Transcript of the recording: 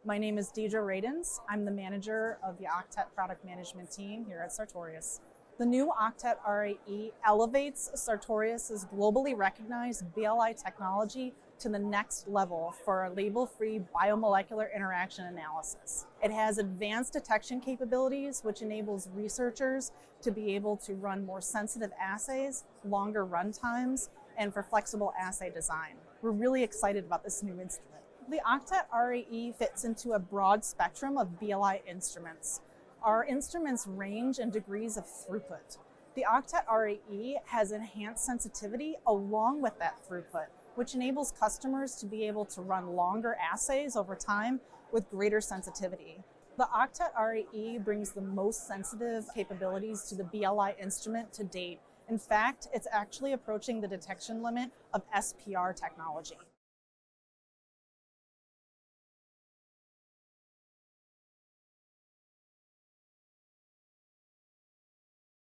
My name is Deirdre Raduns. I'm the manager of the Octet Product Management team here at Sartorius. The new Octet R8e elevates Sartorius' globally recognized BLI technology to the next level for label-free biomolecular interaction analysis. It has advanced detection capabilities, which enables researchers to be able to run more sensitive assays, longer run times, and for flexible assay design. We're really excited about this new instrument. The Octet R8e fits into a broad spectrum of BLI instruments. Our instruments range in degrees of throughput. The Octet R8e has enhanced sensitivity along with that throughput, which enables customers to be able to run longer assays over time with greater sensitivity. The Octet R8e brings the most sensitive capabilities to the BLI instrument to date. In fact, it's actually approaching the detection limit of SPR technology.